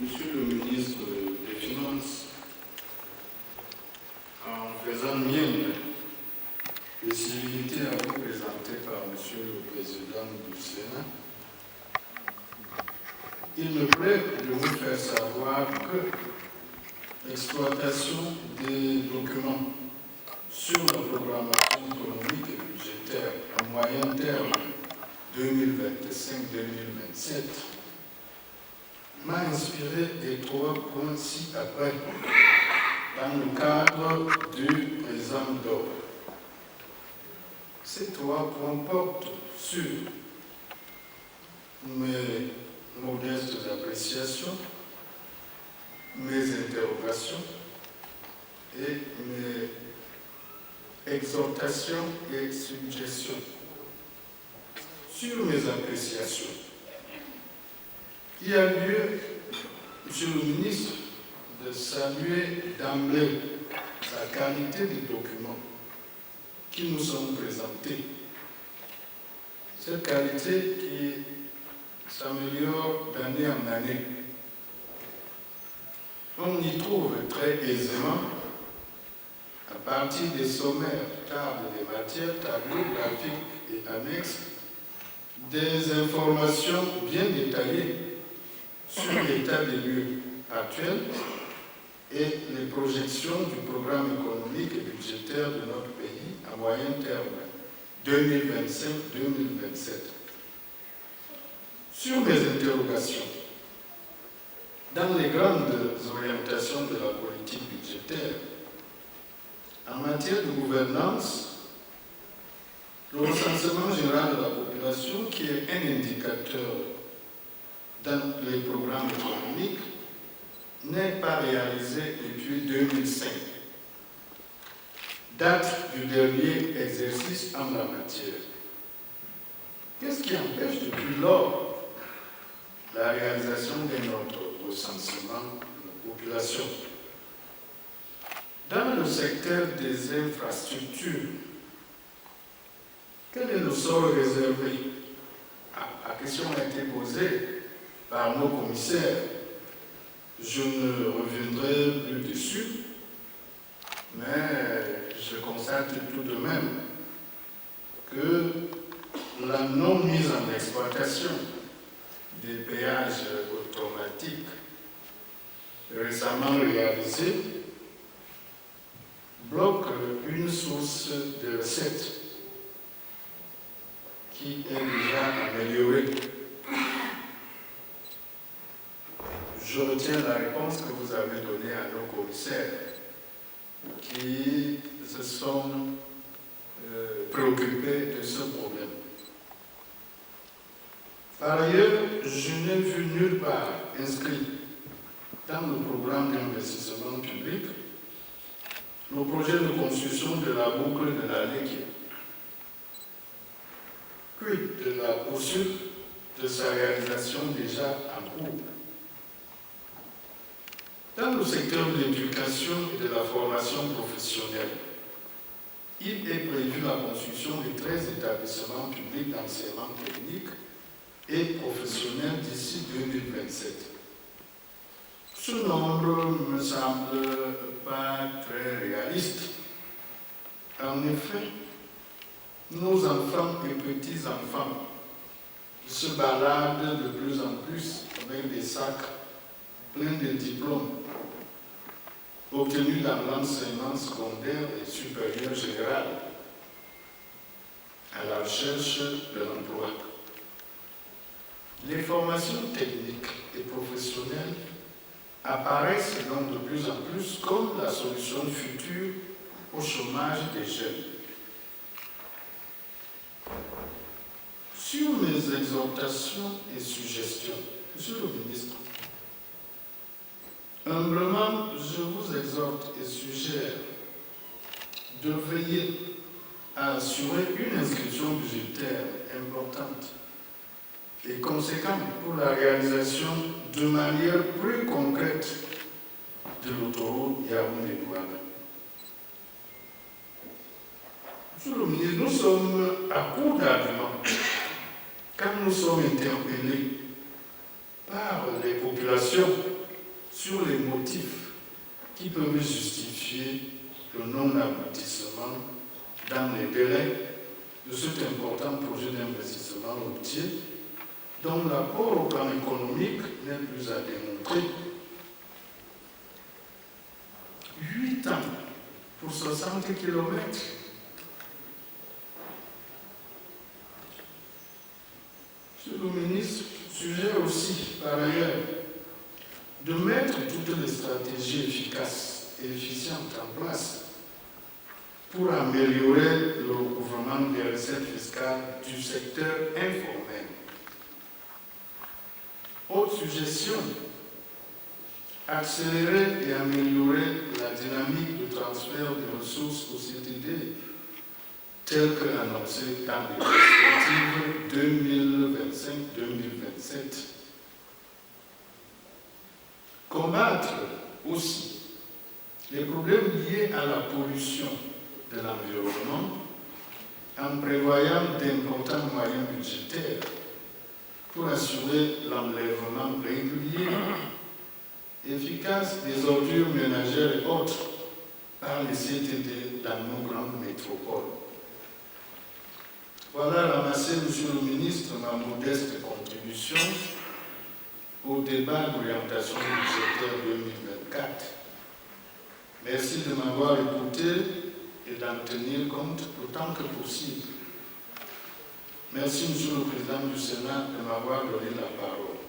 Monsieur le ministre des Finances, en faisant mienne les civilités à vous présentées par Monsieur le Président du Sénat, il me plaît de vous faire savoir que l'exploitation des documents sur la programmation économique et budgétaire à moyen terme 2025-2027 m'a inspiré des 3 points ci-après dans le cadre du présent d'ordre. Ces 3 points portent sur mes modestes appréciations, mes interrogations et mes exhortations et suggestions. Sur mes appréciations, il y a lieu, Monsieur le ministre, de saluer d'emblée la qualité des documents qui nous sont présentés. Cette qualité qui s'améliore d'année en année. On y trouve très aisément, à partir des sommaires, tables des matières, tableaux, graphiques et annexes, des informations bien détaillées sur l'état des lieux actuels et les projections du programme économique et budgétaire de notre pays à moyen terme 2025-2027. Sur mes interrogations, dans les grandes orientations de la politique budgétaire, en matière de gouvernance, le recensement général de la population, qui est un indicateur dans les programmes économiques, n'est pas réalisé depuis 2005, date du dernier exercice en la matière. Qu'est-ce qui empêche depuis lors la réalisation de notre recensement de la population? Dans le secteur des infrastructures, quel est le sort réservé? La question a été posée par nos commissaires. Je ne reviendrai plus dessus, mais je constate tout de même que la non-mise en exploitation des péages automatiques récemment réalisés bloque une source de recettes qui est déjà améliorée. Je retiens la réponse que vous avez donnée à nos commissaires qui se sont préoccupés de ce problème. Par ailleurs, je n'ai vu nulle part inscrit dans le programme d'investissement public le projet de construction de la boucle de la Légué. Quid de la poursuite de sa réalisation déjà en cours? Dans le secteur de l'éducation et de la formation professionnelle, il est prévu la construction de 13 établissements publics d'enseignement technique et professionnel d'ici 2027. Ce nombre ne me semble pas très réaliste. En effet, nos enfants et petits-enfants se baladent de plus en plus avec des sacs pleins de diplômes obtenus dans l'enseignement secondaire et supérieur général à la recherche de l'emploi. Les formations techniques et professionnelles apparaissent donc de plus en plus comme la solution future au chômage des jeunes. Sur mes exhortations et suggestions, Monsieur le ministre, humblement, je vous exhorte et suggère de veiller à assurer une inscription budgétaire importante et conséquente pour la réalisation de manière plus concrète de l'autoroute Yaoundé-Douala. Monsieur le ministre, nous sommes à court d'arguments quand nous sommes interpellés par les populations sur les motifs qui peuvent justifier le non-aboutissement dans les délais de cet important projet d'investissement routier dont l'apport au plan économique n'est plus à démontrer. 8 ans pour 60 km. Monsieur le ministre, sujet aussi, par ailleurs, de mettre toutes les stratégies efficaces et efficientes en place pour améliorer le recouvrement des recettes fiscales du secteur informel. Autre suggestion, accélérer et améliorer la dynamique de transfert des ressources au CTD, telle que annoncée dans les perspectives 2025-2027. Combattre aussi les problèmes liés à la pollution de l'environnement en prévoyant d'importants moyens budgétaires pour assurer l'enlèvement régulier, efficace des ordures ménagères et autres par les CTD dans nos grandes métropoles. Voilà ramassé, Monsieur le ministre, ma modeste contribution au débat d'orientation budgétaire 2024. Merci de m'avoir écouté et d'en tenir compte autant que possible. Merci, Monsieur le Président du Sénat, de m'avoir donné la parole.